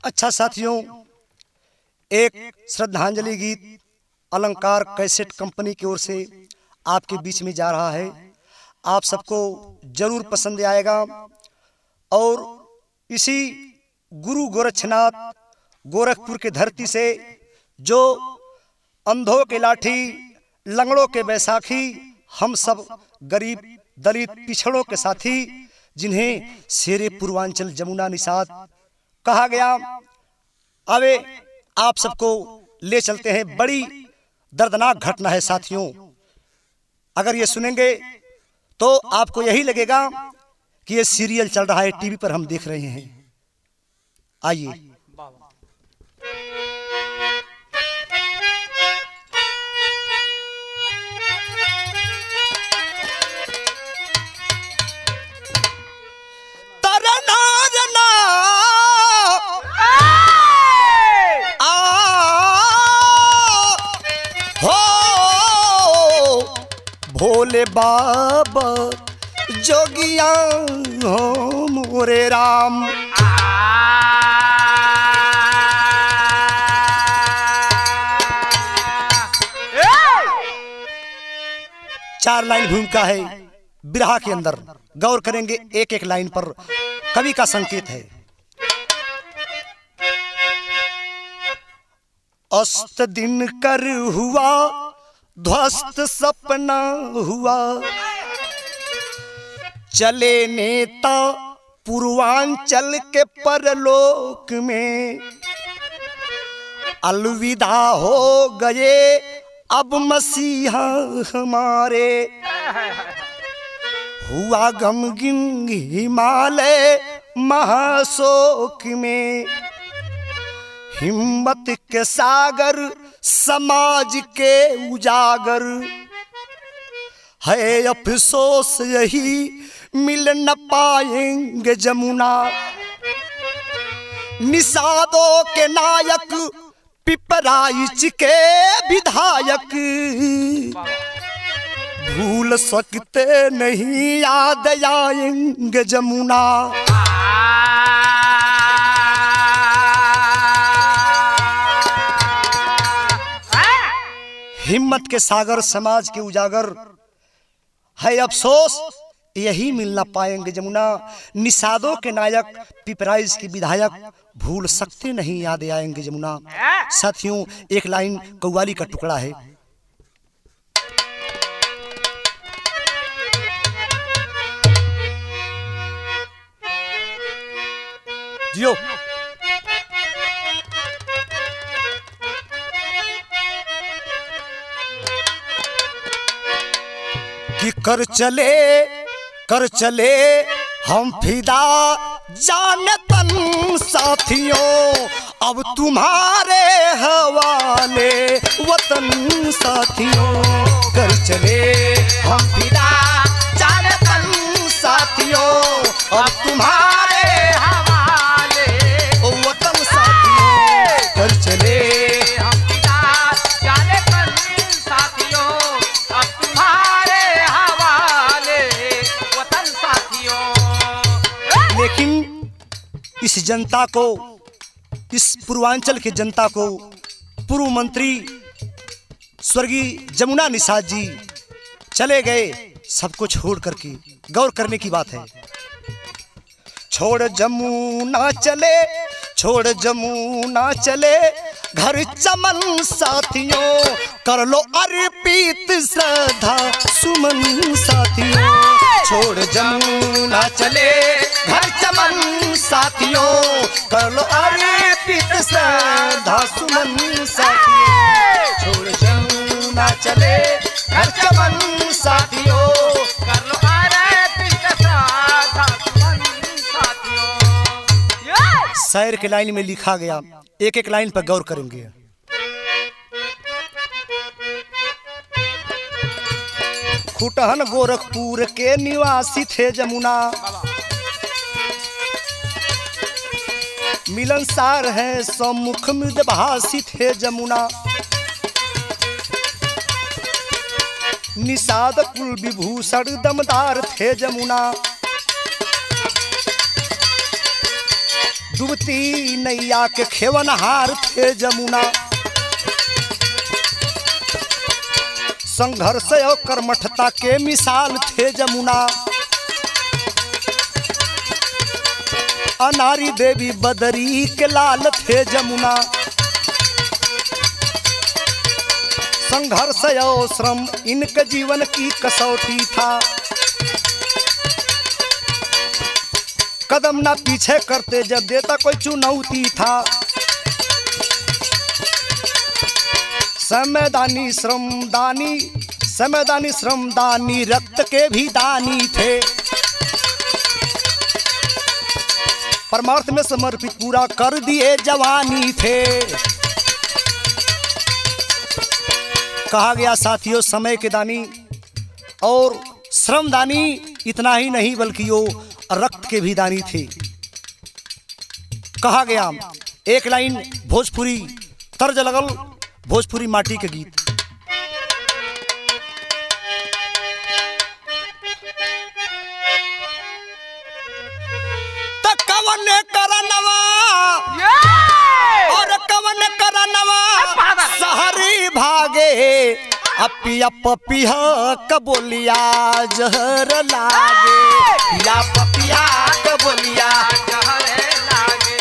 अच्छा साथियों, एक श्रद्धांजलि गीत अलंकार कैसेट कंपनी की ओर से आपके बीच में जा रहा है। आप सबको जरूर पसंद आएगा। और इसी गुरु गोरक्षनाथ गोरखपुर की धरती से जो अंधों के लाठी, लंगड़ों के बैसाखी, हम सब गरीब दलित पिछड़ों के साथी, जिन्हें शेरे पूर्वांचल जमुना निषाद कहा गया, अबे आप सबको ले चलते हैं। बड़ी दर्दनाक घटना है साथियों। अगर ये सुनेंगे तो आपको यही लगेगा कि ये सीरियल चल रहा है, टीवी पर हम देख रहे हैं। आइए। भोले बाबा जोगिया हो मोरे राम, चार लाइन भूमिका है बिरहा के अंदर। गौर करेंगे एक एक लाइन पर, कवि का संकेत है। अस्त दिन कर हुआ ध्वस्त सपना हुआ, चले नेता पूर्वांचल के परलोक में, अलविदा हो गए अब मसीहा हमारे, हुआ गमगीन हिमालय महाशोक में, हिम्मत के सागर समाज के उजागर, है अफसोस यही मिल न पाएंगे जमुना, निषादों के नायक पिपराइच के विधायक, भूल सकते नहीं याद आएंगे जमुना। हिम्मत के सागर समाज के उजागर, है अफसोस यही मिल ना पाएंगे जमुना, निषादों के नायक पिपराइज की विधायक, भूल सकते नहीं याद आएंगे जमुना। साथियों, एक लाइन कव्वाली का टुकड़ा है। जियो कि कर चले हम फिदा जाने तन साथियों, अब तुम्हारे हवाले वतन साथियों, कर चले हम फिदा जाने तन साथियों, अब तुम्हारे हवाले वतन साथियों, कर चले इस जनता को, इस पूर्वांचल के जनता को पूर्व मंत्री स्वर्गीय जमुना निषाद जी चले गए सबको छोड़ करके। गौर करने की बात है। छोड़ जमुना चले घर चमन साथियों, कर लो अर्पित श्रद्धा सुमन साथियों, छोड़ जमुना चले घर चमन साथियों, कर लो अर्पित श्रद्धा सुमन साथियों, छोड़ जमुना चले घर चमन साथियों, कर लो अर्पित श्रद्धा सुमन साथियों। शायर के लाइन में लिखा गया, एक एक लाइन पर गौर करेंगे। खुटहन गोरखपुर के निवासी थे जमुना, मिलनसार है सम्मुख मृदभाषी थे जमुना, निषाद कुल विभूषण दमदार थे जमुना, डूबती नैया के खेवनहार थे जमुना। संघर्ष और कर्मठता के मिसाल थे जमुना। अनारी देवी बदरी के लाल थे जमुना। संघर्ष और श्रम इनके जीवन की कसौटी था। कदम ना पीछे करते जब देता कोई चुनौती था। समयदानी श्रमदानी, समयदानी श्रमदानी रक्त के भी दानी थे। परमार्थ में समर्पित पूरा कर दिए जवानी थे। कहा गया साथियों समय के दानी और श्रमदानी इतना ही नहीं बल्कि वो रक्त के भी दानी थे। कहा गया एक लाइन भोजपुरी तर्ज लगल भोजपुरी माटी के गीत। तो कवन करनवा और कवन करनवा सहरी भागे अपिया पपिया कबोलिया जहर लागे। या पपिया कबोलिया जहर लागे,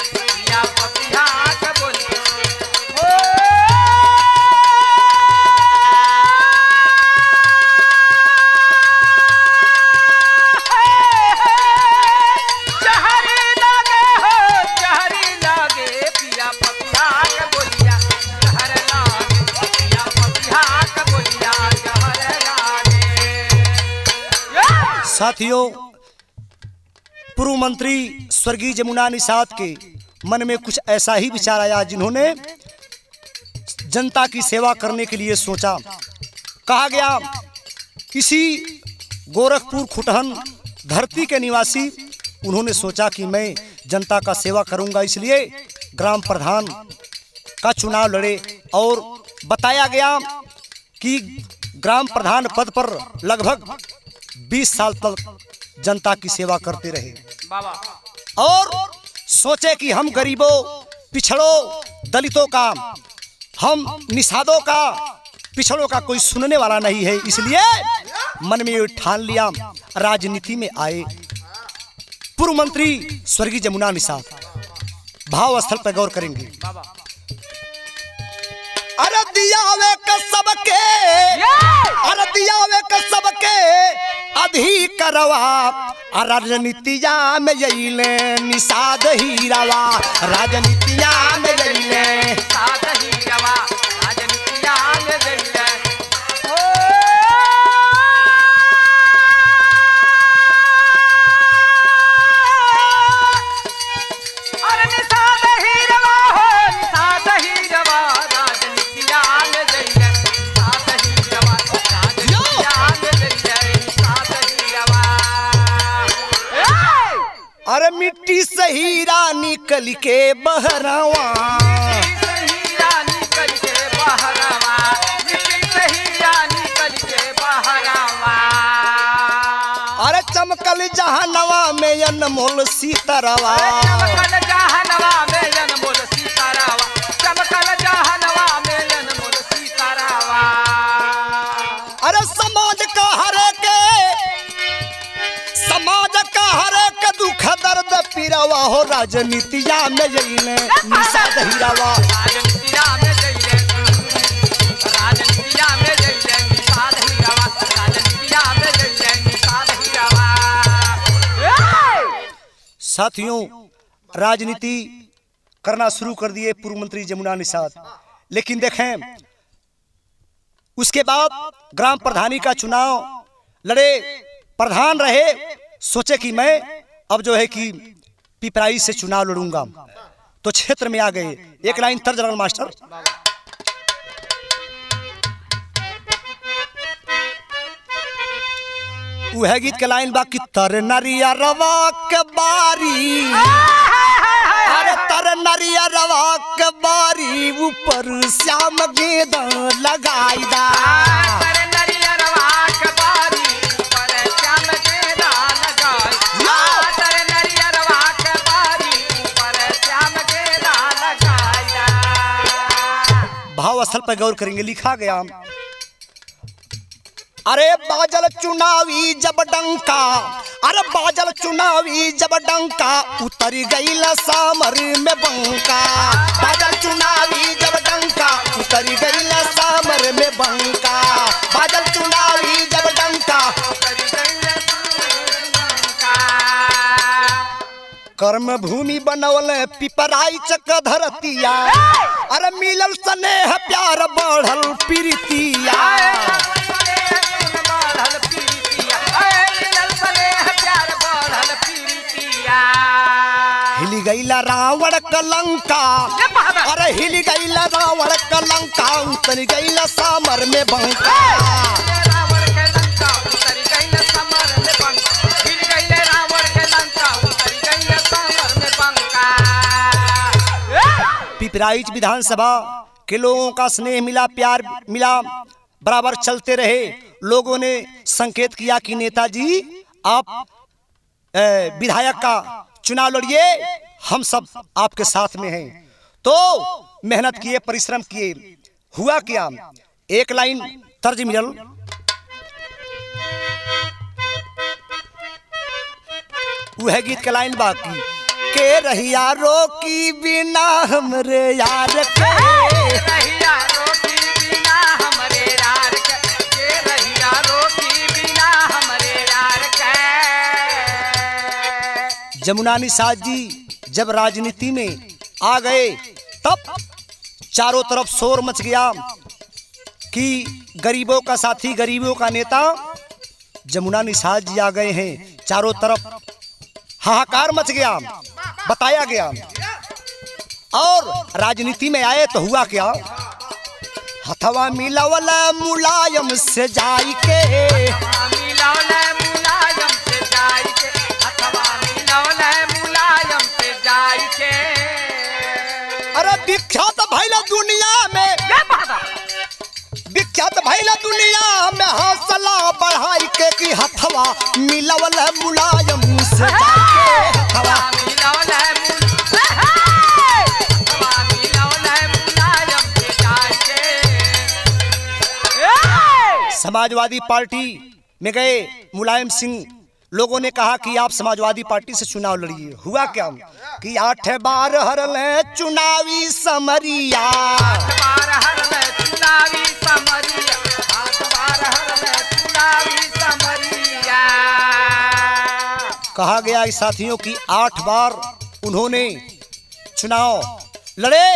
या पपिया कबोलिया। जहरी लागे हो, जहरी लागे, पिया पपिया कबोलिया जहर लागे, पिया पपिया कबोलिया जहर लागे। साथियों पूर्व मंत्री स्वर्गीय जमुना निषाद के मन में कुछ ऐसा ही विचार आया जिन्होंने जनता की सेवा करने के लिए सोचा। कहा गया किसी गोरखपुर खुटहन धरती के निवासी उन्होंने सोचा कि मैं जनता का सेवा करूंगा, इसलिए ग्राम प्रधान का चुनाव लड़े। और बताया गया कि ग्राम प्रधान पद पर लगभग 20 साल तक जनता की सेवा करते रहे और सोचे कि हम गरीबों, पिछड़ों, दलितों का, हम निषादों का, पिछड़ों का कोई सुनने वाला नहीं है। इसलिए मन में ये ठान लिया, राजनीति में आए। पूर्व मंत्री स्वर्गीय जमुना निषाद भाव स्थल पर गौर करेंगे। अरे दियावे का सबके, अरे दियावे का सबके अधिकरवा राजनीतिया में जइले निषाद हीरावा। राजनीतिया में जइले निषाद हीरावा, राजनीतिया में जइले। अरे निषाद हीरावा हो, निषाद हीरावा, राजनीतिया में जइले। निषाद हीरावा, राजनीतिया में जइले, निषाद हीरावा। अरे मिट्टी से हीरा निकल के बहरावा। हीरा निकल के बहरावा, मिट्टी से हीरा निकल के बहरावा। अरे चमकल जहानवा में अनमोल सीतरवा। चमकल जहानवा में अनमोल सीतारावा, चमकल जहानवा में अनमोल सीतारावा। अरे समाज का हरे के, समाज का हरे के दुख दर्द पीरावा हो। राजनीतिया में जइले निषाद हीरावा। राजनीतिया में जइले, राजनीतिया में जइले निषाद हीरावा, राजनीतिया में जइले निषाद हीरावा। साथियों राजनीति करना शुरू कर दिए पूर्व मंत्री जमुना निषाद। लेकिन देखें उसके बाद ग्राम प्रधानी का चुनाव लड़े, प्रधान रहे। सोचे कि मैं अब जो है कि पिपराई से चुनाव लड़ूंगा, तो क्षेत्र में आ गए। एक लाइन तर्ज लगल मास्टर। वह गीत के लाइन बाकी तर नरिया रवा के बारी। अरे तर नरिया रवा के बारी ऊपर श्याम गेंदा लगाई दा। तर नरिया रवा के बारी ऊपर श्याम गेंदा लगाई। तर नरिया रवा के बारी ऊपर भावस्थल पर गौर करेंगे। लिखा गया, अरे बाजल चुनावी जब डंका, अरे बाजल चुनावी जब डंका, उतर गई सामर में बंका। बाजल चुनावी जब डंका, उतर गई सामर में बंका। बाजल चुनावी जब डंका, कर्म भूमि बनवल पिपराई चक धरतिया, अरे मिलल स्नेह प्यार बढ़ल प्रीतिया। हिल गईला रावण कलंका, अरे हिल गईला रावण कलंका, उतर गईला सामर में बंका। पिपराइच विधानसभा के लोगों का स्नेह मिला, प्यार मिला, बराबर चलते रहे। लोगों ने संकेत किया कि नेताजी आप विधायक का चुनाव लड़िए, हम सब आपके साथ में हैं। तो मेहनत किए, परिश्रम किए। हुआ क्या, एक लाइन तर्ज मिलल, वह गीत का लाइन बाकी के रहिया रोकी बिना हमरे यार के, रहिया रोकी बिना हमरे यार के, के रहिया रोकी बिना हमरे यार के। जमुना निषाद जी जब राजनीति में आ गए तब चारों तरफ शोर मच गया कि गरीबों का साथी, गरीबों का नेता जमुना निषाद जी आ गए हैं। चारों तरफ हाहाकार मच गया, बताया गया। और राजनीति में आए तो हुआ क्या, हथवा मिलावल मुलायम से जाई के, मिलावल मुलायम से जाई के, हथवा मिलावल मुलायम से जाई के। अरे विख्यात भइला दुनिया में, विख्यात भइला दुनिया में, हौसला बढ़ाई के कि हथवा मिलावल मुलायम से जाई के, हथवा समाजवादी पार्टी में गए मुलायम सिंह, लोगों ने कहा कि आप समाजवादी पार्टी से चुनाव लड़िए। हुआ क्या कि 8 बार हरल चुनावी समरिया, 8 बार हरल चुनावी समरिया, 8 बार हरल चुनावी समरिया। कहा गया कि साथियों की 8 बार उन्होंने चुनाव लड़े।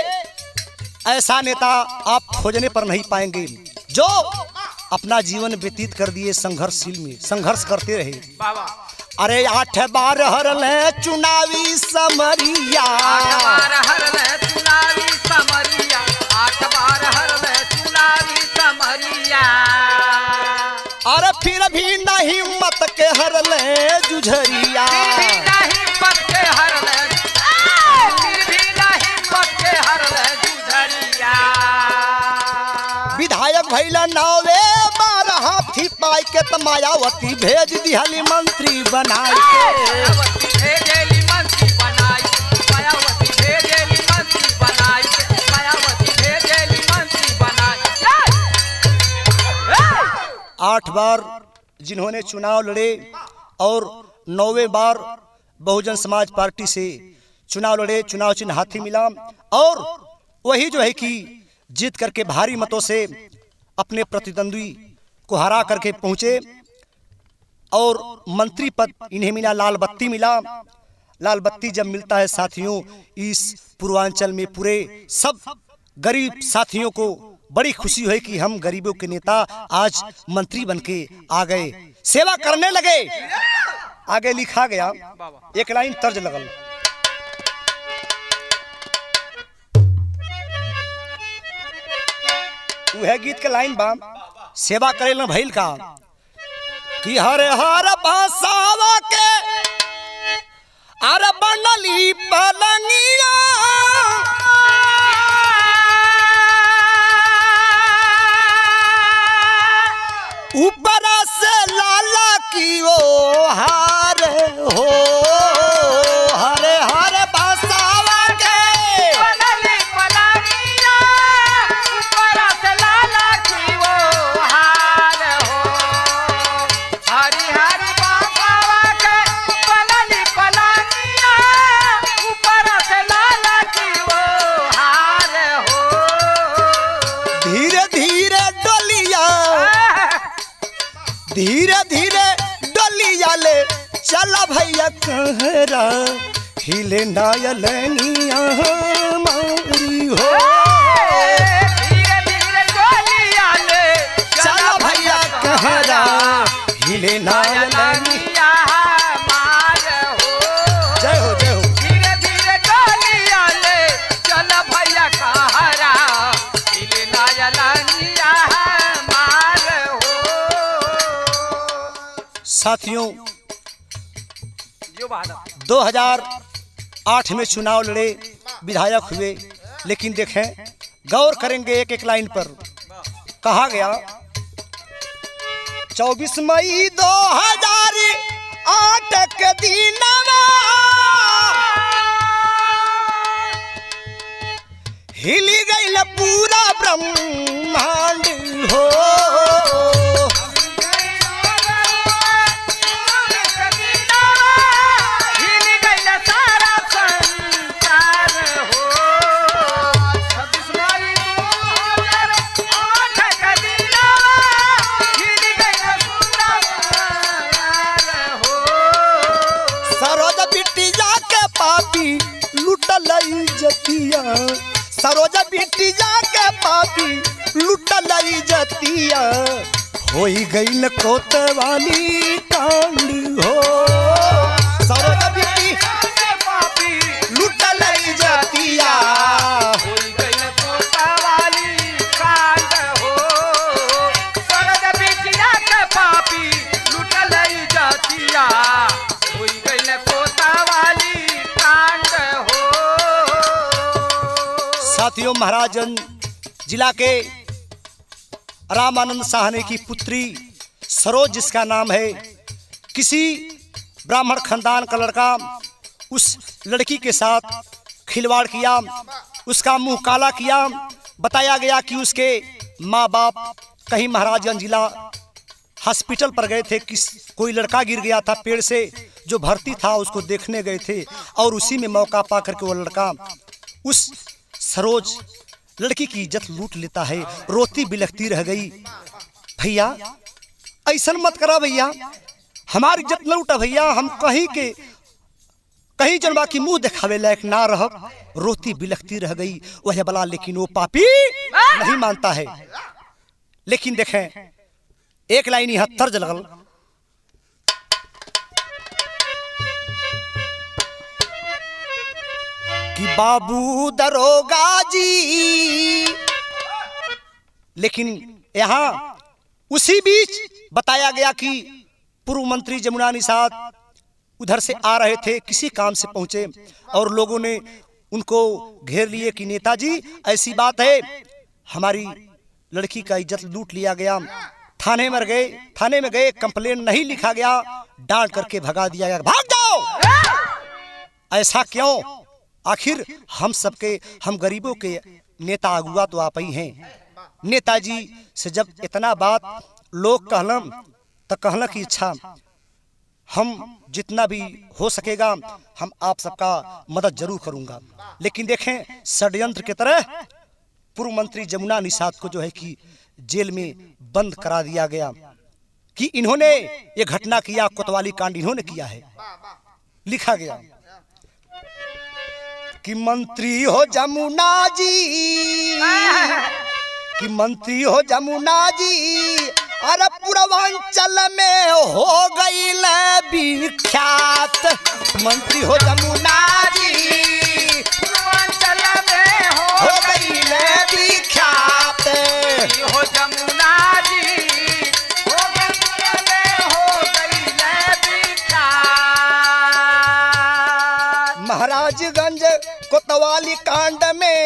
ऐसा नेता आप खोजने पर नहीं पाएंगे जो अपना जीवन व्यतीत कर दिए संघर्षशील में, संघर्ष करते रहे। अरे 8 बार हरल चुनावी समरिया, 8 बार हरल चुनावी समरिया, 8 बार हरल चुनावी समरिया। अरे फिर भी नहीं मत के हरल जुझरिया, फिर भी नहीं मत के हरल, फिर भी नहीं मत के हरल जुझरिया। विधायक भैला 9 बार हाथी पाई के त मायावती भेज दिहली मंत्री बनाई के, मायावती भेजेली मंत्री बनाई, मायावती भेजेली मंत्री बनाई, मायावती भेजेली मंत्री बनाई। 8 बार जिन्होंने चुनाव लड़े और 9वें बार बहुजन समाज पार्टी से चुनाव लड़े, चुनाव चिन्ह हाथी मिला और वही जो है कि जीत करके भारी मतों से अपने प्रतिद्वंदी को हरा करके पहुंचे और मंत्री पद इन्हें मिला, लाल बत्ती मिला। लाल बत्ती जब मिलता है साथियों, इस पूर्वांचल में पूरे सब गरीब साथियों को बड़ी खुशी हुई कि हम गरीबों के नेता आज मंत्री बनके आ गए, सेवा करने लगे। आगे लिखा गया, एक लाइन तर्ज लगल, वह गीत के लाइन बा, सेवा करे न भइल का कि हर हर बसावा के अरे बनली पलंगिया, ऊपर से लाला की वो हार हो, हरे हरे बसावा के बनली पलंगिया, ऊपर धीरे धीरे डलिया ले चला भैया कहरा हिले नायलनिया मारी हो। धीरे धीरे डोलिया ले चला भैया कहरा हिले नायलनिया। मार हो। जय हो जय हो। धीरे धीरे डोलिया ले चल भैया कहरा हिले नायलनिया मार हो। साथियों, जो बात 2008 में चुनाव लड़े, विधायक हुए, लेकिन देखें गौर करेंगे एक एक लाइन पर। कहा गया 24 मई 2008 के दिन हिली गई पूरा ब्रह्मांड हो। सरोजा बिटिया के पापी लुटल इज्जतिया, सरोजा बिटिया के पापी लुटल इज्जतिया, होई गईल कोतवाली कांड हो। सरोजा बिटिया के पापी लुटल इज्जतिया, होई गईल कोतवाली कांड हो। सरोजा बिटिया के पापी लुटल इज्जतिया, होई गईल कोतवाली कांड हो। साथियों, महाराजगंज जिला के रामानंद साहनी की पुत्री सरोज, जिसका नाम है, किसी ब्राह्मण खानदान का लड़का उस लड़की के साथ खिलवाड़ किया, उसका मुंह काला किया। बताया गया कि उसके माँ बाप कहीं महाराजगंज जिला हॉस्पिटल पर गए थे, कोई लड़का गिर गया था पेड़ से, जो भर्ती था उसको देखने गए थे, और उसी में मौका पा करके वो लड़का उस सरोज लड़की की इज्जत लूट लेता है। रोती बिलखती रह गई। भैया ऐसा मत करा भैया, हमारी इज्जत न लूटा भैया, हम कहीं जनवा की मुंह दिखावे लायक ना रह। रोती बिलखती रह गई वह बला, लेकिन वो पापी नहीं मानता है। लेकिन देखें एक लाइन यहाँ तर्ज लगल, कि बाबू दरोगा जी, लेकिन यहाँ उसी बीच बताया गया कि पूर्व मंत्री जमुना निषाद उधर से आ रहे थे, किसी काम से पहुंचे, और लोगों ने उनको घेर लिए कि नेताजी ऐसी बात है, हमारी लड़की का इज्जत लूट लिया गया। थाने में गए, कंप्लेन नहीं लिखा गया, डांट करके भगा दिया गया, भाग जाओ। ऐसा क्यों? आखिर हम गरीबों के नेता अगुआ तो आप ही हैं। नेताजी से जब इतना बात लोग कहलम, तो कहला कि अच्छा, हम जितना भी हो सकेगा हम आप सबका मदद जरूर करूंगा। लेकिन देखें षड्यंत्र की तरह पूर्व मंत्री जमुना निषाद को जो है कि जेल में बंद करा दिया गया, कि इन्होंने ये घटना किया, कोतवाली कांड इन्होंने किया है। लिखा गया कि मंत्री हो जमुना जी, कि मंत्री हो जमुना जी, अरे पूर्वांचल में हो गई विख्यात। मंत्री हो जमुना जी, पूर्वांचल में हो गई विख्यात। हो जमुना जी, पूर्वांचल में हो गई विख्यात। महाराजगंज कोतवाली कांड में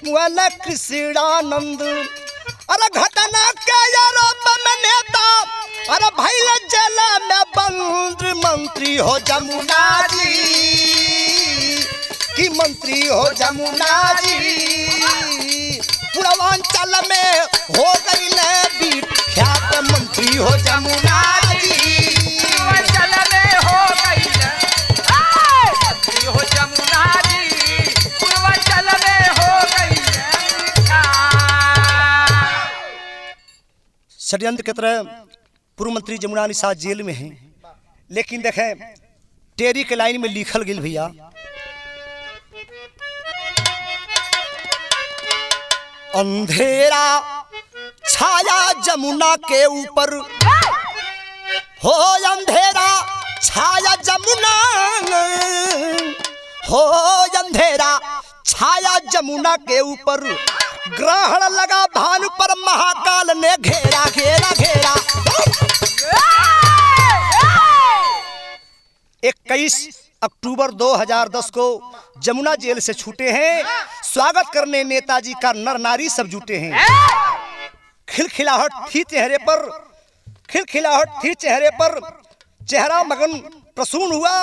मुआला कृष्णानंद, अरे घटना के आरोप में नेता, अरे भैल जेल में बंद। मंत्री हो जमुना जी, कि मंत्री हो जमुना जी, पूर्वांचल में हो गई विख्यात। मंत्री हो जमुना जी, पूर्वांचल में हो गई, मंत्री हो जमुना जी, पूर्वांचल में हो गई विख्यात। षड्यंत्र की तरह पूर्व मंत्री जमुना निषाद जेल में हैं, लेकिन देखें टेरी के लाइन में लिखल गेल भैया, अंधेरा छाया जमुना के ऊपर हो, अंधेरा छाया जमुना हो, अंधेरा छाया जमुना के ऊपर, ग्रहण लगा भानु पर, महाकाल ने घेरा घेरा घेरा। 21 अक्टूबर 2010 को जमुना जेल से छूटे हैं, स्वागत करने नेताजी का नर नारी सब जुटे हैं। खिलखिलाहट थी चेहरे पर, खिलखिलाहट थी चेहरे पर, चेहरा मगन प्रसून हुआ,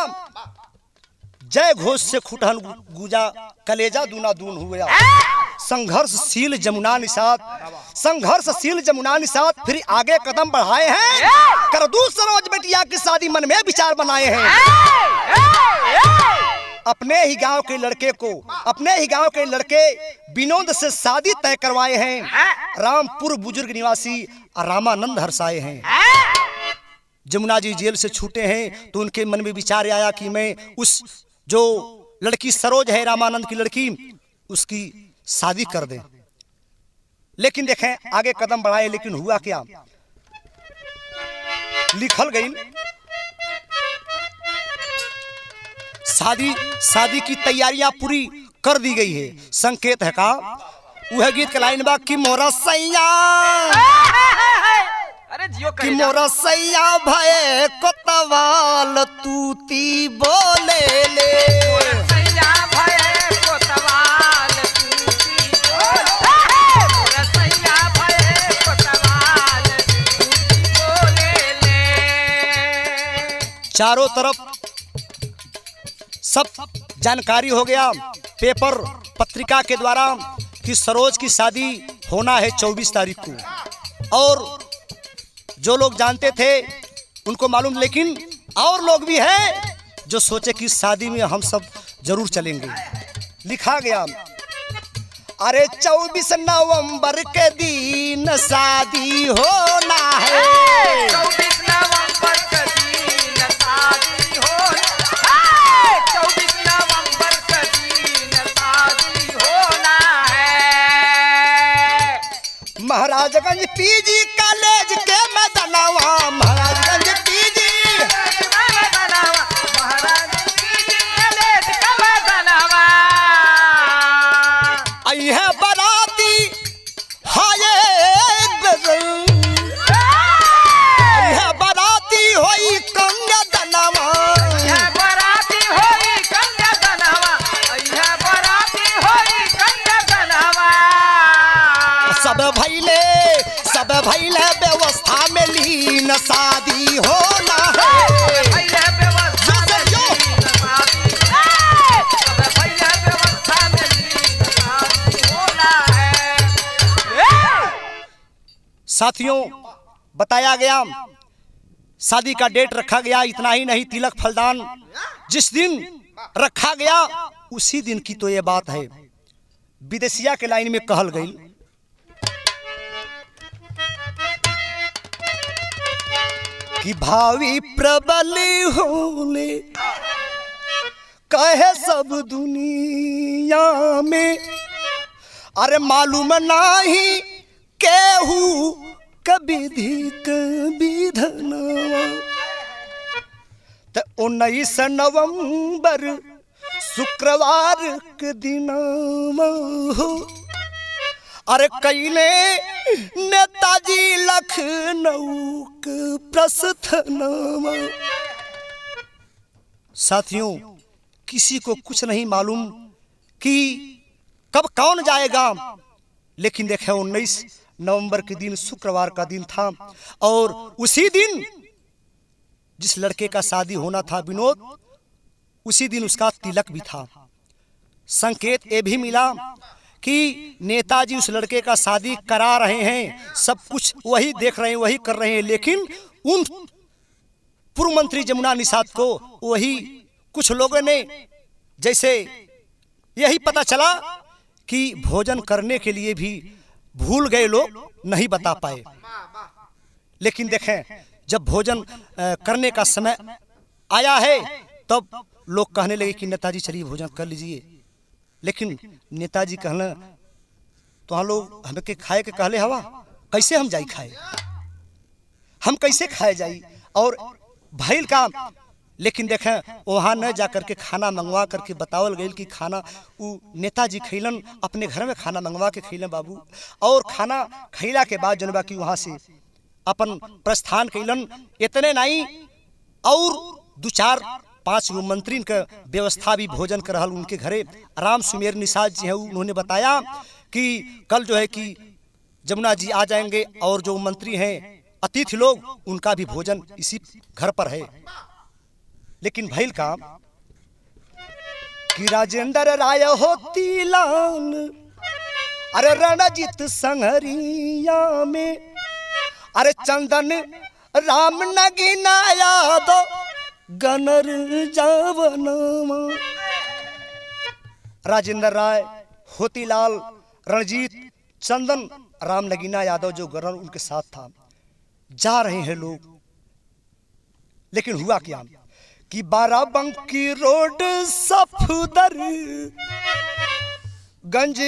जय घोष से खुटहन गूंजा, कलेजा दूना दून हुआ। संघर्षशील जमुना निषाद, संघर्षशील जमुना निषाद फिर आगे कदम बढ़ाए हैं, कर दूं सरोज बेटिया की शादी मन में विचार बनाए हैं। अपने ही गांव के लड़के को, अपने ही गांव के लड़के विनोद से शादी तय करवाए हैं। रामपुर बुजुर्ग निवासी रामानंद हर्षाए हैं। जमुना जी जेल से छूटे हैं तो उनके मन में विचार आया कि मैं उस जो लड़की सरोज है रामानंद की लड़की, उसकी शादी कर दें। लेकिन देखें आगे कदम बढ़ाए, लेकिन हुआ क्या, लिखल गई शादी की तैयारियां पूरी कर दी गई है। संकेत है का वह गीत का लाइन बा कि मोरा सैया, अरे जियो कि मोरा सैया भय कोतवाल तूती बोले ले, सैया भय कोतवाल तूती बोले, सैया भय कोतवाल तूती बोले ले। चारों तरफ सब जानकारी हो गया पेपर पत्रिका के द्वारा कि सरोज की शादी होना है 24 तारीख को, और जो लोग जानते थे उनको मालूम, लेकिन और लोग भी हैं जो सोचे कि शादी में हम सब जरूर चलेंगे। लिखा गया अरे 24 नवंबर के दिन शादी होना है, 24 नवंबर के दिन शादी होना है, 24 नवंबर के दिन शादी होना है। महाराजगंज पीजी कॉलेज के मैदानवा, महाराजगंज पीजी है बराती हाय है बराती होई कन्या दनवा, है बराती होई कन्या दनवा, है बराती होई कन्या दनवा। सब भइले व्यवस्था में लीन शादी होना है। भैया व्यवस्था में लीन शादी, सब भैया व्यवस्था में लीन शादी होना है। साथियों बताया गया शादी का डेट रखा गया, इतना ही नहीं तिलक फलदान जिस दिन रखा गया उसी दिन की तो ये बात है। विदेशिया के लाइन में कहल गई कि भावी प्रबल होले कहे सब दुनिया में, अरे मालूम नहीं केहू कविधि कविधनवा। तो 19 नवंबर शुक्रवार के दिनवा हो, अरे कैले नेताजी लखनऊ के प्रस्थानवा। साथियों किसी को कुछ नहीं मालूम कि कब कौन जाएगा, लेकिन देखे 19 नवंबर के दिन शुक्रवार का दिन था, और उसी दिन जिस लड़के का शादी होना था विनोद, उसी दिन उसका तिलक भी था। संकेत ये भी मिला कि नेताजी उस लड़के का शादी करा रहे हैं, सब कुछ वही देख रहे हैं, वही कर रहे हैं, लेकिन उन पूर्व मंत्री जमुना निषाद को वही कुछ लोगों ने, जैसे यही पता चला कि भोजन करने के लिए भी भूल गए लोग, नहीं बता पाए। लेकिन देखें जब भोजन करने का समय आया है तब लोग कहने लगे कि नेताजी चलिए भोजन कर लीजिए। लेकिन नेताजी कहना तो हम लोग हमें के खाए के कहले हवा, कैसे हम जाई खाए, हम कैसे खाए जाई और भइल का। लेकिन देखें वहाँ न जा करके खाना मंगवा करके बतावल गई कि खाना उ नेताजी खैलन, अपने घर में खाना मंगवा के खैलन बाबू। और खाना खैला के बाद जनबा कि वहाँ से अपन प्रस्थान कैलन। इतने नहीं और 2-4-5 गो मंत्री का व्यवस्था भी भोजन कर रहल उनके घरे। राम सुमेर निषाद जी है, उन्होंने बताया कि कल जो है कि जमुना जी आ जाएंगे और जो मंत्री हैं अतिथि लोग उनका भी भोजन इसी घर पर है। लेकिन भइल काम कि राजेंद्र राय होती लाल, अरे रणजीत संहरिया में, अरे चंदन राम नगीना यादव गनर जावनमा। राजेंद्र राय, होतीलाल, रणजीत, चंदन राम नगीना यादव जो गनर उनके साथ था, जा रहे हैं लोग। लेकिन हुआ क्या कि बाराबंकी रोड सफदर गंज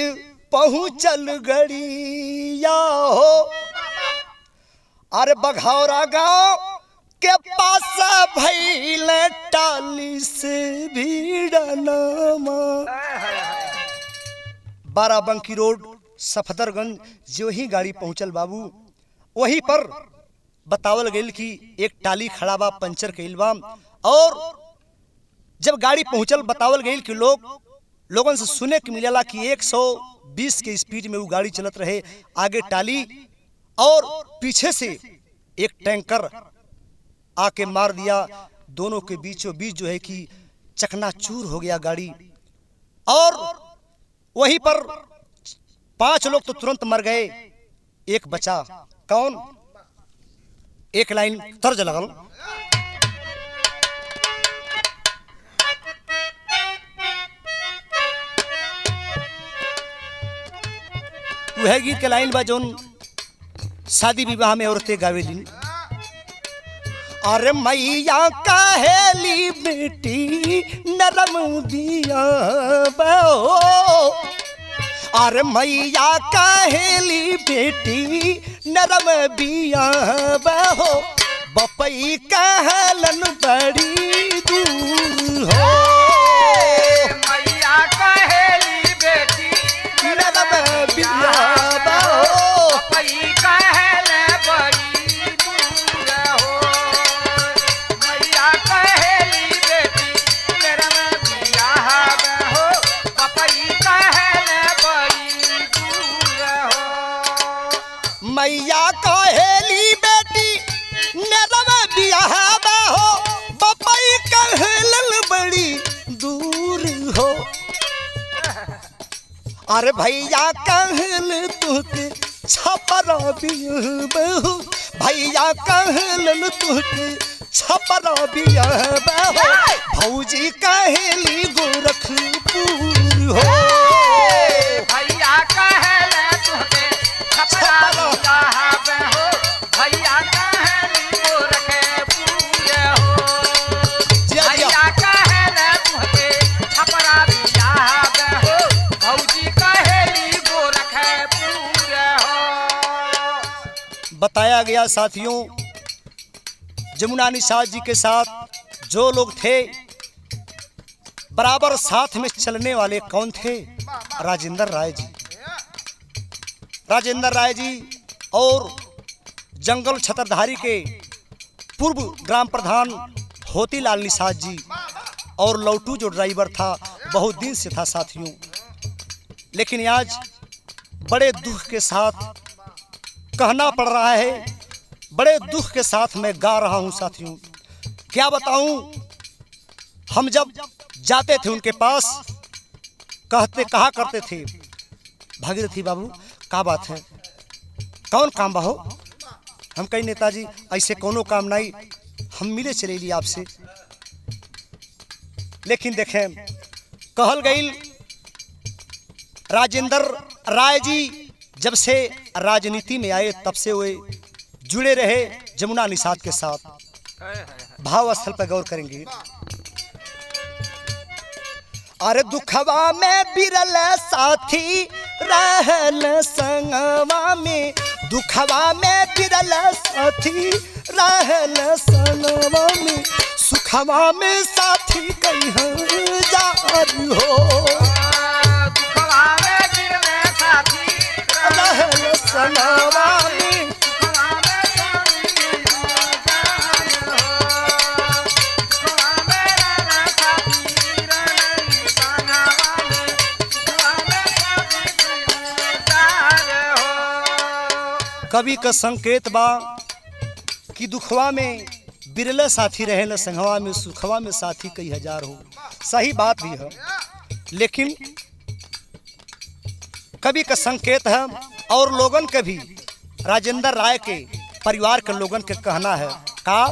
पहुंचल गड़िया हो। अरे बघौरा गांव के पास भइल टाली से भीड़नमा। बाराबंकी रोड सफदरगंज जो ही गाड़ी पहुंचल बाबू, वहीं पर बतावल गई कि एक टाली खड़ा बा, पंचर कइल बा। और जब गाड़ी पहुंचल बतावल गई कि लोगन से सुने के मिलेला कि 120 के स्पीड में वो गाड़ी चलत रहे, आगे टाली और पीछे से एक टैंकर आके मार दिया। दोनों के बीचों बीच जो है कि चकनाचूर हो गया गाड़ी। और वहीं पर 5 लोग तो तुरंत मर गए, एक बचा। कौन? एक लाइन तर्ज लगल, वह गीत के लाइन बा जौन शादी विवाह में औरतें गावेली। अरे मैया कहेली बेटी नरम दिया बहो, अरे मैया कहेली बेटी नरम बिया बहो, बपई कहलन बड़ी दूर हो। मैया कहेली बेटी नरम बिया बहो, बपई कहले बड़ी दूर हो। मैया कहेली बेटी नरम बिया हो, बपई कहले बड़ी दूर हो। मैया कहेली बेटी नरम बियाह हो, बपई कहलन बड़ी दूर हो। अरे भैया कहल तुके छपरा बियाह, भैया कहलन तुके छपरा बियाह हो, भौजी कहेली गोरखपुर हो। भैया कहले तुहके छपरा बियाह हो, भैया कहली गोरखपुर हो। भैया कहले तुहके छपरा बियाह हो, भौजी कहेली गोरखपुर हो। बताया गया साथियों, जमुना निषाद जी के साथ जो लोग थे बराबर साथ में चलने वाले कौन थे? राजेंद्र राय जी। राजेंद्र राय जी और जंगल छतरधारी के पूर्व ग्राम प्रधान होतीलाल निषाद जी और लौटू जो ड्राइवर था बहुत दिन से था साथियों। लेकिन आज बड़े दुख के साथ कहना पड़ रहा है, बड़े दुख के साथ मैं गा रहा हूं साथियों। क्या बताऊं, हम जब जाते थे उनके पास कहा करते थे, भागीरथी बाबू का बात है, कौन काम बाहो? हम कही नेताजी ऐसे कोनो काम नहीं, हम मिले चले लिए आपसे। लेकिन देखें कहल गई राजेंद्र राय जी जब से राजनीति में आए तब से वे जुड़े रहे जमुना निषाद के साथ हाय, हाय, हाय। भाव स्थल पर गौर करेंगे। अरे दुखवा में बिरल साथी रहल संगवा में, दुखवा में बिरल साथी रहल संगवा में, सुखवा में साथी कहीं जारी हो। दुखवा में बिरले साथी रहल संगवा में, दुखवा में साथी जान हो। दुखवा में रहना साथी रहनी संगवा में, दुखवा में साथी जान हो। कवि का संकेत बा कि दुखवा में बिरले साथी रहे न संगवा में, सुखवा में साथी कई हजार हो। सही बात भी है, लेकिन कवि का संकेत है और लोगन के भी, राजेंद्र राय के परिवार के लोगन के कहना है का,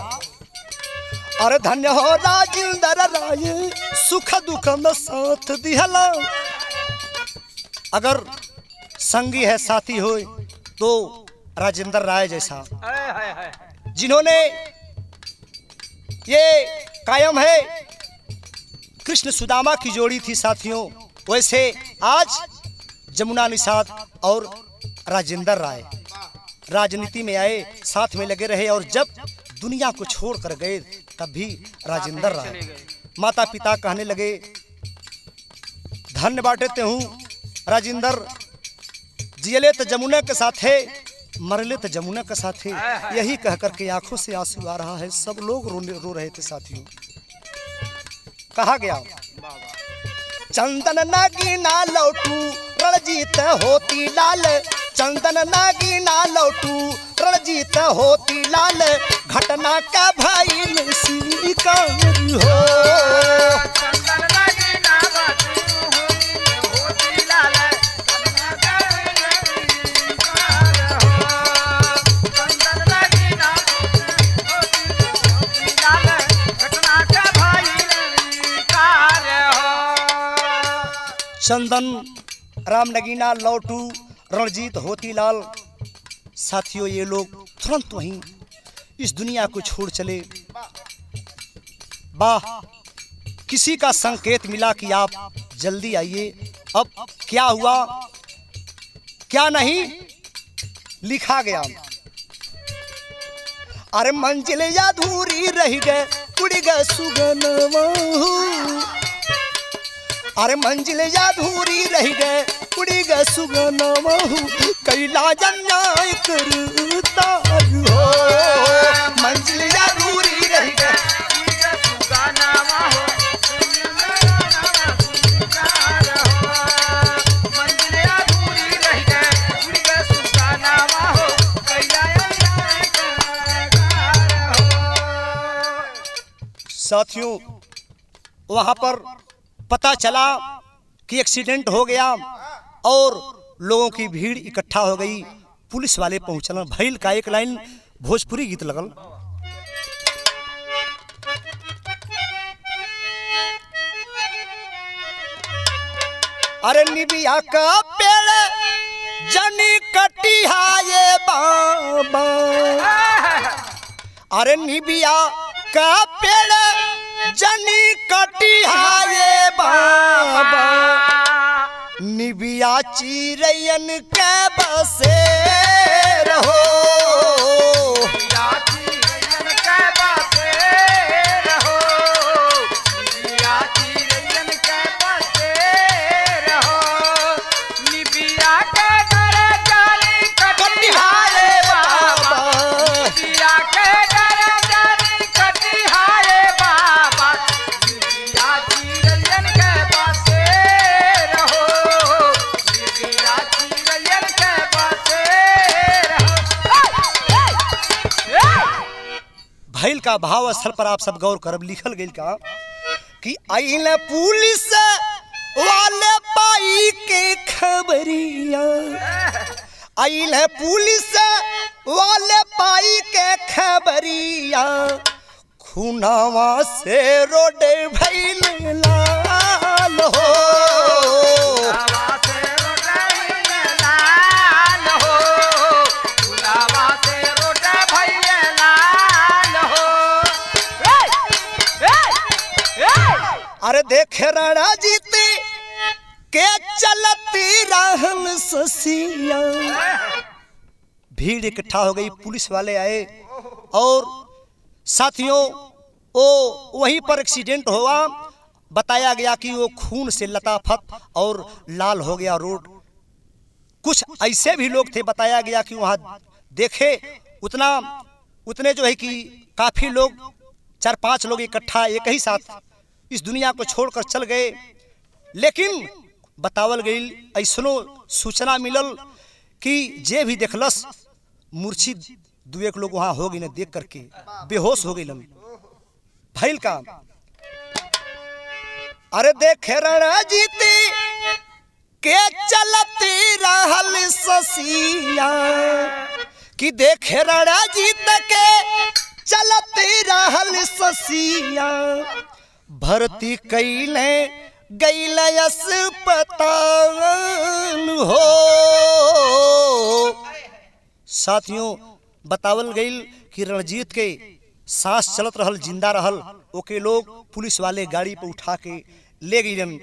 अरे धन्य हो राजेंद्र राय सुख दुख में साथ दिहला। अगर संगी है साथी हो तो राजेंद्र राय जैसा, हाय, हाय, हाय। जिन्होंने ये कायम है कृष्ण सुदामा की जोड़ी थी साथियों, वैसे आज जमुना निषाद और राजेंद्र राय राजनीति में आए, साथ में लगे रहे और जब दुनिया को छोड़ कर गए तब भी राजेंद्र राय माता पिता कहने लगे धन्य बांटते हूँ राजेंद्र, जियले तो जमुना के साथ है, मरले तो जमुना के साथ है। यही कह करके आंखों से आंसू आ रहा है। सब लोग रो रहे थे साथियों। कहा गया चंदन नागिना लौटू रणजीत होती लाल, चंदन नागिना लौटू रणजीत होती लाल, घटना का भाई स्वीकार हो। चंदन नागिना लौटू होती लाल, घटना का भाई स्वीकार हो। चंदन नागिना होती लाल, घटना का भाई स्वीकार हो। चंदन राम नगीना लौटू रणजीत होती लाल। साथियों ये लोग तुरंत वहीं इस दुनिया को छोड़ चले। वाह, किसी का संकेत मिला कि आप जल्दी आइए। अब क्या हुआ क्या नहीं लिखा गया, अरे मंजिल अधूरी रह गए उड़ गए सुगनवा, अरे मंजिल अधूरी रह गए उड़ी गए सुगनवा, कैला जन्याय करता हो। मंजिल अधूरी रह गए सुगानावा हो, मंजिल अधूरी रह गए उड़ गए सुगानावा हो, कैला साथियों वहां पर पता चला कि एक्सीडेंट हो गया और लोगों की भीड़ इकट्ठा हो गई। पुलिस वाले पहुंचना भैल का एक लाइन भोजपुरी गीत लगल, अरे निबिया का पेड़ जनी कटिहाए बाबा, अरे निबिया का पेड़ जनी कटिहाए बाबा, निबिया चिरैयन के बसे रहो। भैल का भाव स्थल पर आप सब गौर करब, लिखल गई का कि आइल पुलिस वाले पाई के खबरिया, आइल पुलिस वाले पाई के खबरिया, खुनावा से रोडे भैल लाल हो। लाल हो, चलती रहन ससिया। भीड़ इकट्ठा हो गई, पुलिस वाले आए और साथियों वो वहीं पर एक्सीडेंट हुआ। बताया गया कि वो खून से लताफत और लाल हो गया रोड। कुछ ऐसे भी लोग थे, बताया गया कि वहाँ देखे उतने जो है कि काफी लोग 4-5 लोग इकट्ठा एक ही साथ इस दुनिया को छोड़कर चल गए। लेकिन बतावल गई ऐसनो सूचना मिलल कि जे भी देखलस मूर्छित 2-1 लोग वहां हो गई न, देख करके बेहोश हो गई। भैल का अरे देखे रणजीती के चलती रहल ससिया, कि देखे रणजीत के चलती रहल ससिया। भर्ती कैले गैल अस्पताल हो। साथियों बतावल गई कि रणजीत के सांस चलत रहल, जिंदा रहल। ओके लोग पुलिस वाले गाड़ी पे उठा के ले गईलन,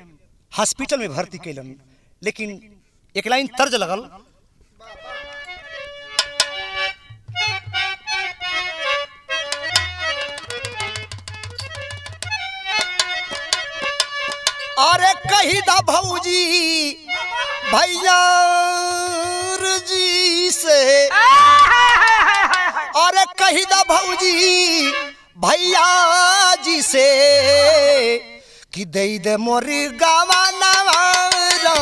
हॉस्पिटल में भर्ती कैलन। लेकिन एक लाइन तर्ज लगल, अरे कही दा भौजी भैया जी से, अरे कही दा भौजी भैया जी से, कि दे दे मोरी गावा नवारा।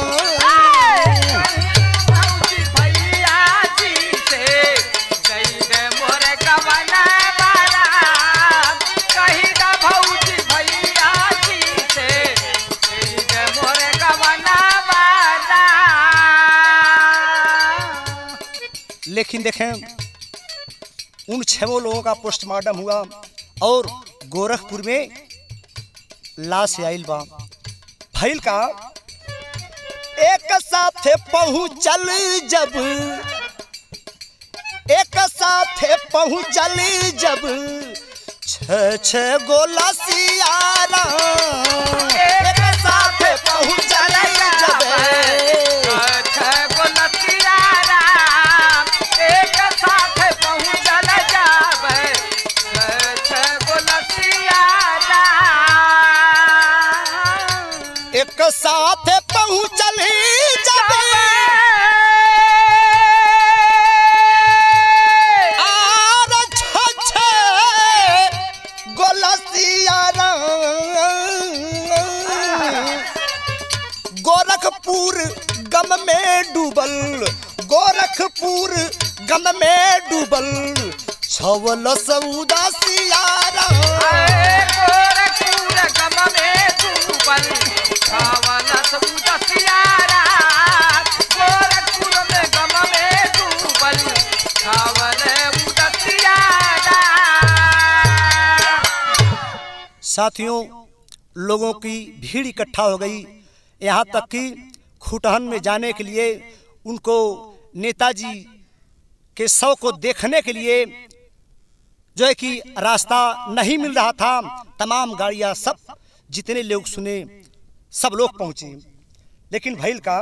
भौजी भैया जी से गई दे मोरे गवना वाला। कही दा भौजी भैया जी से गई दे मोरे गवना वाला। लेकिन देखें उन 6 लोगों का पोस्टमार्टम हुआ और गोरखपुर में लाश आइल बा। भैल का एक साथ पहुँचल जब, एक साथ पहुँचल जब 6 गोला सियारा। एक साथ पहुँचल जब 6 गोला सियारा। एक साथ पहुँचल जब 6 गोला सियारा। एक साथ पहुँचल जब आर 6 गोलसियारा। गोरखपुर गम में डूबल, गोरखपुर गम में डूबल 6 सौदा सियारा। गोरखपुर गम में डूबल 6 सौदा सियारा। गोरखपुर में गम में डूबल 6 सौदा सियारा। साथियों लोगों की भीड़ इकट्ठा हो गई, यहाँ तक कि खुटहन में जाने के लिए उनको नेताजी के शव को देखने के लिए जो है कि रास्ता नहीं मिल रहा था। तमाम गाड़ियाँ सब जितने लोग सुने सब लोग पहुंचे। लेकिन भैल का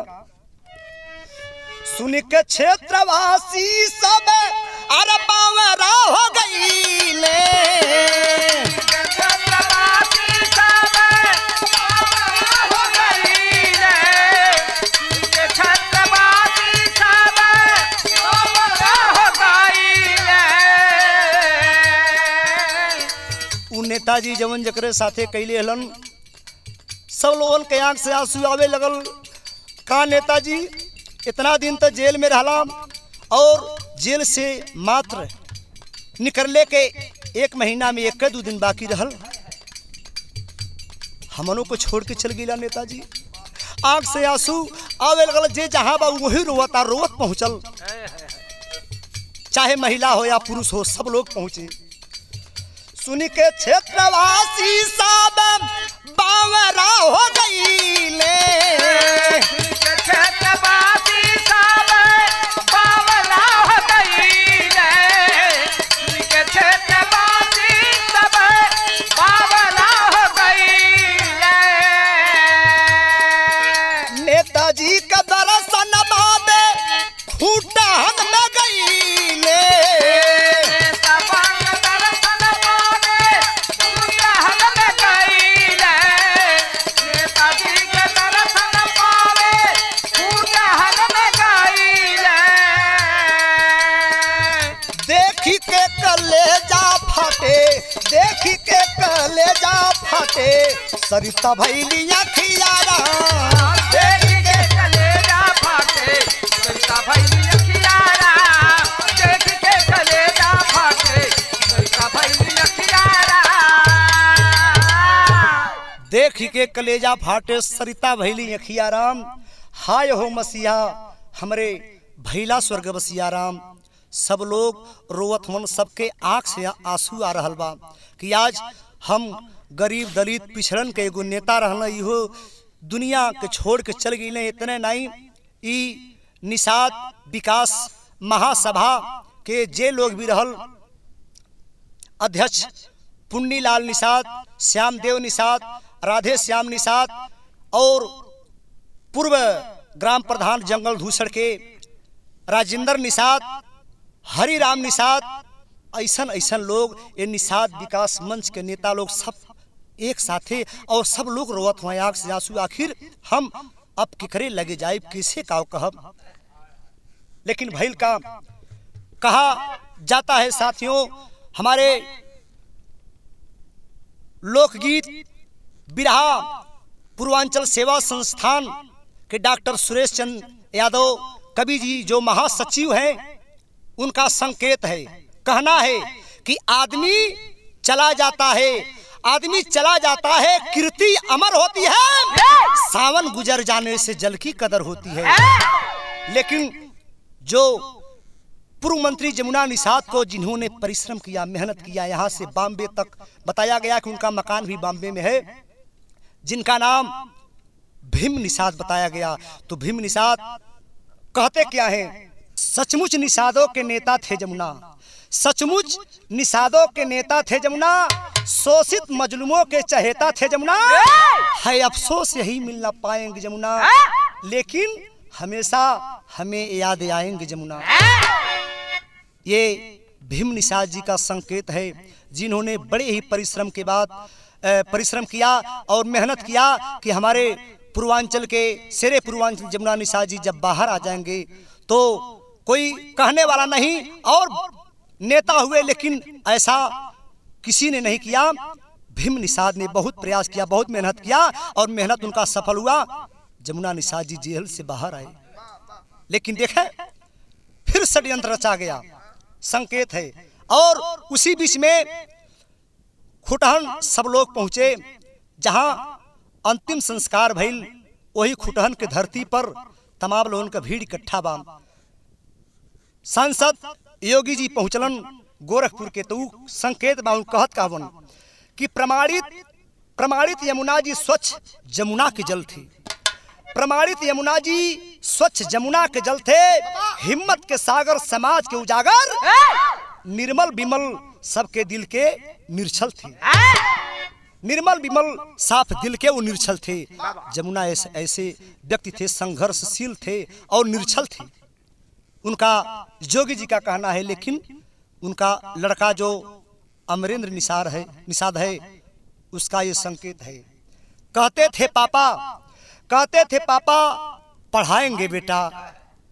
सुन के क्षेत्रवासी सब अरे बावरा हो गई ले। नेताजी जवन जकरे साथे कैले हलन, सब लोगन के आंख से आंसू आवे लगल। का नेताजी इतना दिन तो जेल में रहला और जेल से मात्र निकलने के 1 महीना में 1-2 दिन बाकी रहल, हमनों को छोड़ के चल गया नेताजी। आंख से आंसू आवे लगल, जे जहां बा वही रोवता, रोवत पहुंचल। चाहे महिला हो या पुरुष हो, सब लोग पहुंचे। सुनी के क्षेत्रवासी सब बावरा हो गई ले। क्षेत्रवासी सब बावरा हो गई ले। क्षेत्रवासी सब बावरा हो गई ले। जी का दर्शन बादे खूटहन में गईले। नेताजी के दर्शन पावे खूटहन में गईले। नेताजी के दर्शन पावे खूटहन में गईले। देखी के कलेजा फाटे, देखी के कलेजा फाटे, सरिता भैली अखियारा। देख के कलेजा फाटे सरिता भैली अखियारा। देख के कलेजा फाटे सरिता भैली अखियारा। देखी के कलेजा फाटे सरिता भैली अखिया राम। हाय हो मसीहा हमरे भैला स्वर्ग बसिया राम। सब लोग रोवत मन, सबके आंख से आंसू आ रहल बा कि आज हम गरीब दलित पिछड़न के एगो नेता रहना, इहो दुनिया के छोड़ के चल गई। इतने नहीं, ई निषाद विकास महासभा के जे लोग भी रहल, अध्यक्ष पुन्नीलाल निषाद, श्यामदेव निषाद, राधे श्याम निषाद और पूर्व ग्राम प्रधान जंगल धूसर के राजेंद्र निषाद, हरिराम निषाद, ऐसन ऐसन लोग ये निषाद विकास मंच के नेता लोग सब एक साथे और सब लोग रोवत हुए आंख से आंसू। आखिर हम अब किकरे लगे जाए, किसे का कहब। लेकिन भैल का कहा जाता है साथियों, हमारे लोकगीत बिरहा पूर्वांचल सेवा संस्थान के डॉक्टर सुरेश चंद्र यादव कवि जी जो महासचिव हैं, उनका संकेत है, कहना है कि आदमी चला जाता है, आदमी चला जाता है, कीर्ति अमर होती है, सावन गुजर जाने से जल की कदर होती है। लेकिन जो पूर्व मंत्री जमुना निषाद को जिन्होंने परिश्रम किया, मेहनत किया, यहाँ से बॉम्बे तक बताया गया कि उनका मकान भी बॉम्बे में है, जिनका नाम भीम निषाद बताया गया। तो भीम निषाद कहते क्या है, सचमुच निषादों के नेता थे जमुना, सचमुच निषादों के नेता थे जमुना, शोषित मजलूमों के चहेता थे जमुना। है अफसोस यही मिल ना पाएंगे जमुना, लेकिन हमेशा हमें याद आएंगे जमुना। ये भीम निषाद जी का संकेत है, जिन्होंने बड़े ही परिश्रम के बाद परिश्रम किया और मेहनत किया कि हमारे पूर्वांचल के शेरे पूर्वांचल जमुना निषाद जी जब बाहर आ जाएंगे तो कोई कहने वाला नहीं और नेता हुए, लेकिन ऐसा किसी ने नहीं किया। भीम निषाद ने बहुत प्रयास किया, बहुत मेहनत किया और मेहनत उनका सफल हुआ। जमुना निषाद जी जेल से बाहर आए, लेकिन देखें फिर षड्यंत्र रचा गया, संकेत है। और उसी बीच में खुटहन सब लोग पहुंचे, जहां अंतिम संस्कार भइल, वही खुटहन के धरती पर तमाम लोगों का भीड़ इकट्ठा बा। सांसद योगी जी पहुंचलन गोरखपुर के, तो संकेत बा कहत कहवन कि प्रमाणित यमुना जी स्वच्छ जमुना के जल थे, प्रमाणित यमुना जी स्वच्छ जमुना के जल थे, हिम्मत के सागर समाज के उजागर, निर्मल विमल सबके दिल के निर्छल थे, निर्मल विमल साफ दिल के वो निर्छल थे। जमुना ऐसे व्यक्ति थे, संघर्षशील थे और निर्छल थे, उनका जोगी जी का कहना है। लेकिन उनका लड़का जो अमरेंद्र निषाद है उसका ये संकेत है, कहते थे पापा पढ़ाएंगे बेटा,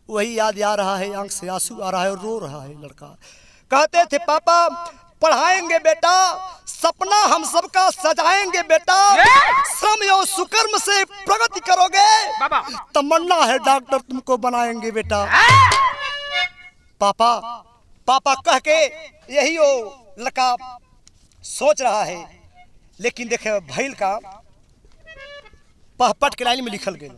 वही याद आ रहा है, आंख से आंसू आ रहा है और रो रहा है लड़का। कहते थे पापा पढ़ाएंगे बेटा, सपना हम सबका सजाएंगे बेटा, श्रम और सुकर्म से प्रगति करोगे, तमन्ना है डॉक्टर तुमको बनाएंगे बेटा। पापा कह के यही वो लड़का सोच रहा है। लेकिन देखे भैल का पहपट के लाइन में लिखल गया,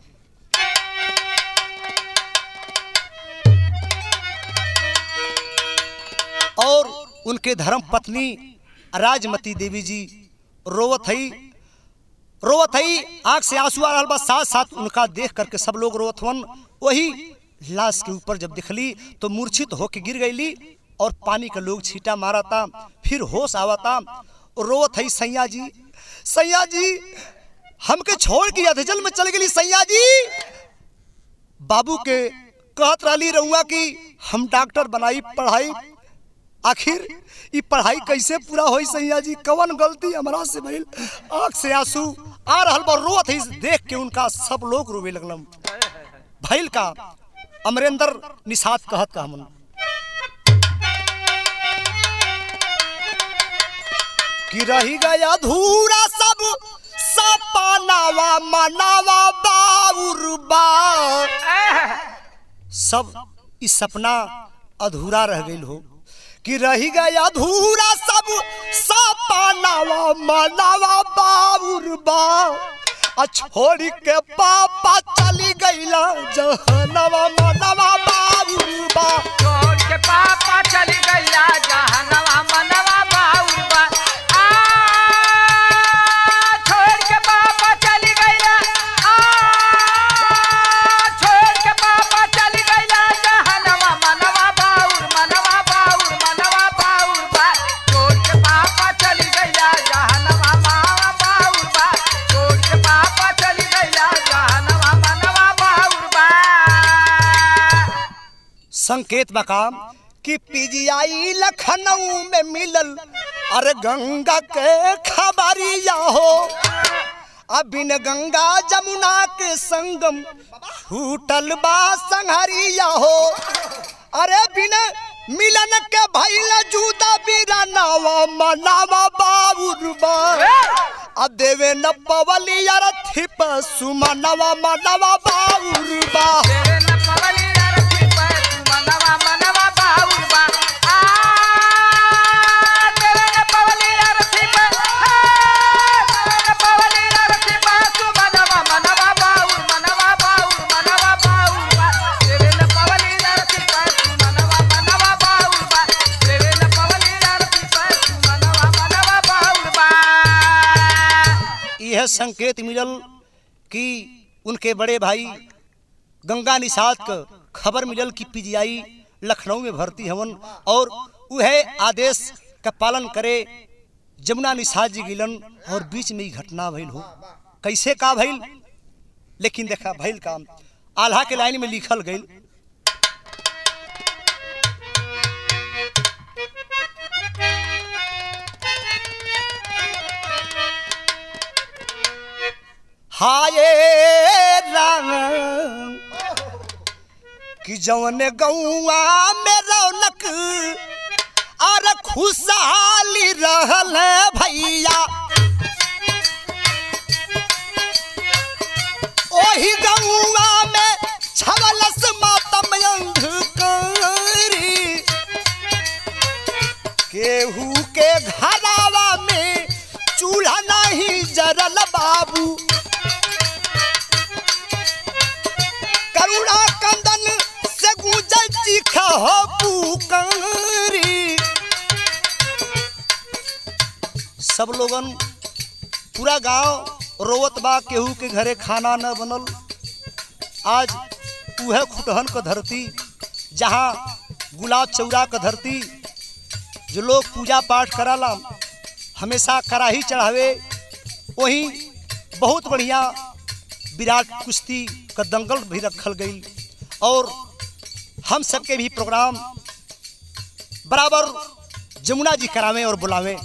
और उनके धर्म पत्नी राजमती देवी जी रोवत हई आंख से आंसू आ रहा बा, साथ साथ उनका देख करके सब लोग रोवत हवन। वही लाश के ऊपर जब दिखली तो मूर्छित होके गिर गईली और पानी का लोग छींटा मारा था, फिर होश आवा था, रोवत हई सैया जी हमके छोड़ के अधजल में चल गई सैया जी, बाबू के कहत रही रहुआ कि हम डॉक्टर बनाई पढ़ाई, आखिर ये पढ़ाई कैसे पूरा होई सैया जी, कवन गलती हमरा से भइल। आँख से आंसू आ रहल बा, रोत है देख के उनका सब लोग रोवे लगलन। भइल का अमरेंद्र निषाद कहत का हमन कि रही गया अधूरा सब सपनावा मनावा बाउरबा, सब इस सपना अधूरा रह गई हो कि रही गया अधूरा सब सपनावा मनावा बाउरबा, छोड़ी के पापा चली गईला जहनवा मनवा बाउरबा, छोड़ के पापा चली गईला जहनवा मनवा बाउरबा। छोड़ के पापा चली गईला, छोड़ के पापा चली गईला जहनवा मनवा बाउर मनवा बाउर मनवा बाउरबा। छोड़ के पापा चली गईला जहनवा मनवा बाउरबा। छोड़ के पापा चली गईला जहनवा मनवा बाउरबा। संकेत मकाम कि पीजीआई लखनऊ में मिलल अरे गंगा के खबरिया हो, अब बिन गंगा जमुना के संगम छूटल बा संहरिया हो, अरे बिन मिलन के भइल जुदा बिरनावा मनावा बाउरबा, अब देवे न पवली अरथी पर सुमनवा मनवा बाउरबा। तेरे न पवली अरथी पर सुमनवा मनवा बाउरबा। तेरे न पवली अरथी पर, तेरे न पवली अरथी पर सुमनवा मनवा बाउर मनवा बाउर मनवा बाउरबा। तेरे न पवली अरथी पर सुमनवा मनवा बाउरबा। तेरे न पवली अरथी पर सुमनवा मनवा बाउरबा। यह संकेत मिलल कि उनके बड़े भाई गंगा निषाद का खबर मिलल कि पीजीआई लखनऊ में भर्ती हवन और वह आदेश का पालन करे। जमुना निषाद जी गिलन और बीच में ही घटना भइल हो। कैसे का भइल, लेकिन देखा भइल काम आल्हा के लाइन में लिखल गइल। हाय राम कि जौन गौआ में रौनक और खुशहाली रहल भैया, ओही गौआ में छवलस मातम अंधकारी, केहू के घरावा में चूल्हा नहीं जरल बाबू, करुणा कंदन से गुजर चीखा हो पुकारी। सब लोगन पूरा गांव रोवत बा, केहू के घरे खाना न बनल। आज वह खुटहन का धरती, जहाँ गुलाब चौरा का धरती, जो लोग पूजा पाठ कराला हमेशा कराही चढ़ावे, वहीं बहुत बढ़िया विराट कुश्ती का दंगल भी रखल गई और हम सबके भी प्रोग्राम बराबर जमुना जी करावे और बुलावे।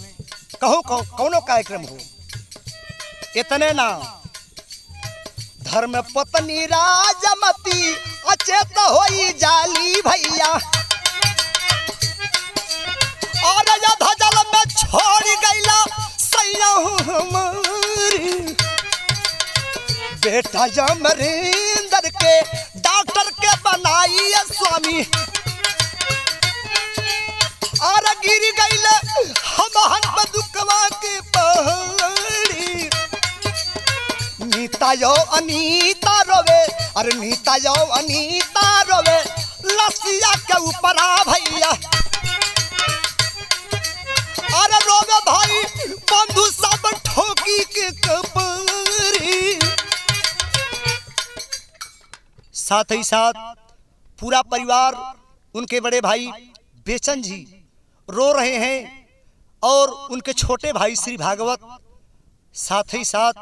कहो कौनो कार्यक्रम हो, इतने ना धर्म पत्नी राजमती अचेत होई जाली भैया, और धजल में छोड़ गईला सैया हमारी, बेटा अमरेंद्र के डॉक्टर के बनाई स्वामी, और गिर गईले हम दुखवा के पहाड़ी, नीता यो अनीता रोवे, अरे नीता यो अनीता रोवे लसिया के ऊपर आ भैया, अरे रोवे भाई बंधु सब ठोकी के कपरी। साथ ही साथ पूरा परिवार, उनके बड़े भाई बेचन जी रो रहे हैं और उनके छोटे भाई श्री भागवत, साथ ही साथ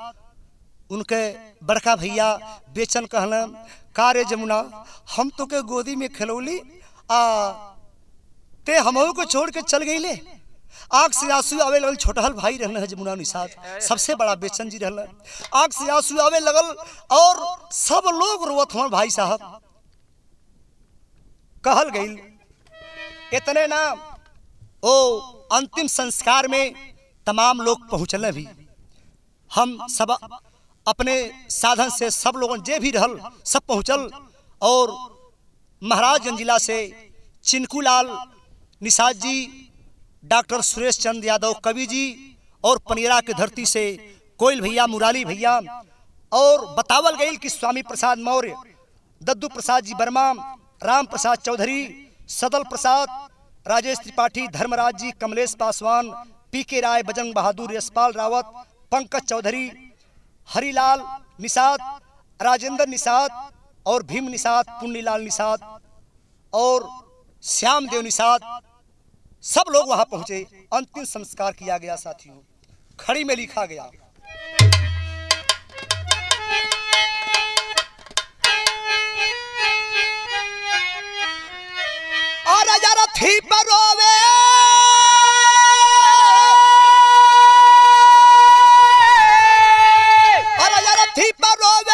उनके बड़का भैया बेचन कहलन का रे जमुना, हम तो के गोदी में खिलौली आ ते हमहू को छोड़ के चल गई ले। आँख से आंसू आवे लगल। छोटहल भाई रहना है जमुना निषाद, सबसे बड़ा बेचन जी रहना। आँख से आंसू आवे लगल और सब लोग रोवत हमार भाई साहब। कहल गई इतने ना ओ अंतिम संस्कार में तमाम लोग पहुंचल भी। हम सब अपने साधन से सब लोगों जे भी रहल सब पहुंचल और महाराजगंज जिला से चिनकूलाल निषाद जी, डॉक्टर सुरेश चंद यादव कवि जी और पनीरा की धरती से कोयल भैया, मुराली भैया और बतावल गई कि स्वामी प्रसाद मौर्य, दद्दू प्रसाद जी वर्मा, राम प्रसाद चौधरी, सदल प्रसाद, राजेश त्रिपाठी, धर्मराज जी, कमलेश पासवान, पीके राय, बजरंग बहादुर, यशपाल रावत, पंकज चौधरी, हरिलाल निषाद, राजेंद्र निषाद और भीम निषाद, पुण्यलाल निषाद और श्याम देव निषाद, सब लोग वहां पहुंचे। अंतिम संस्कार किया गया साथियों। खड़ी में लिखा गया, और रथी पर रोवे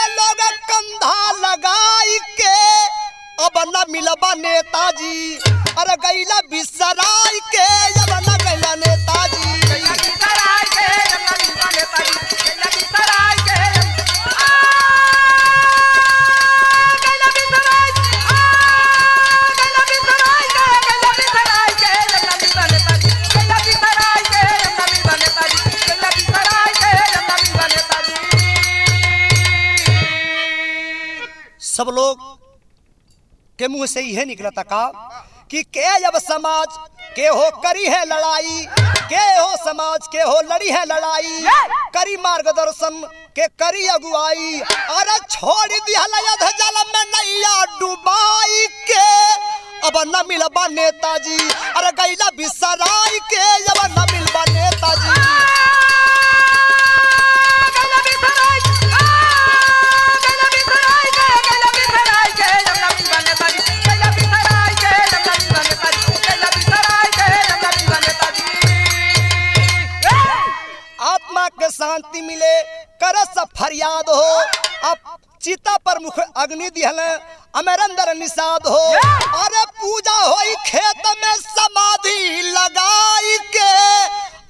लोग कंधा लगाई के, अब न मिलबा नेताजी। अरे गैला बिसराई के, अब न गैला नेताजी। सब लोग के मुंह से यह निकला था का कि के जब समाज के हो करी है लड़ाई, के हो समाज के हो लड़ी है लड़ाई, करी मार्गदर्शन के करी अगुवाई। अरे छोड़ दिया लयध जल में नैया डुबाई के, अब न मिलबा नेताजी। अरे गैला बिसराई के, अब न मिलबा नेताजी। आत्मा के शांति मिले कर सब फरियाद हो। अब चिता पर मुख अग्नि दिहल अमरंदर निषाद हो। अरे पूजा होई खेत में समाधि लगाई के,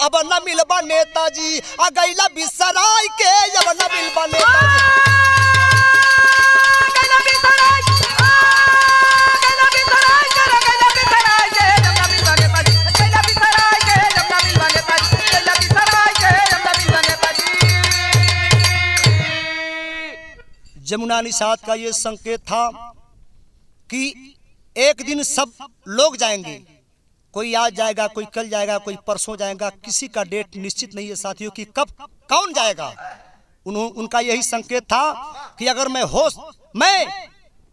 अब न मिलबा नेताजी। आ गैला बिसराई के, अब न मिलबा नेताजी। जमुना निषाद का ये संकेत था कि एक दिन सब लोग जाएंगे। कोई आज जाएगा, कोई कल जाएगा, कोई परसों जाएगा, किसी का डेट निश्चित नहीं है साथियों कि कब कौन जाएगा। उनका यही संकेत था कि अगर मैं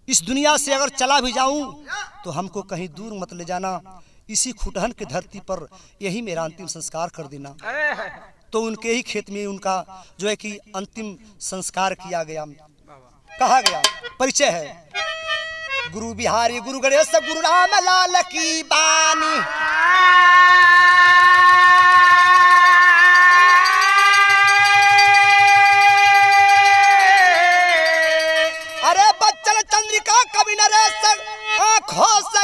इस दुनिया से अगर चला भी जाऊं तो हमको कहीं दूर मत ले जाना, इसी खुटहन की धरती पर यही मेरा अंतिम संस्कार कर देना। तो उनके ही खेत में उनका जो है कि अंतिम संस्कार किया गया। कहा गया परिचय है गुरु बिहारी गुरु गणेश गुरु राम लाल की बानी। अरे बच्चन चंद्रिका कवि नरेश आंखों से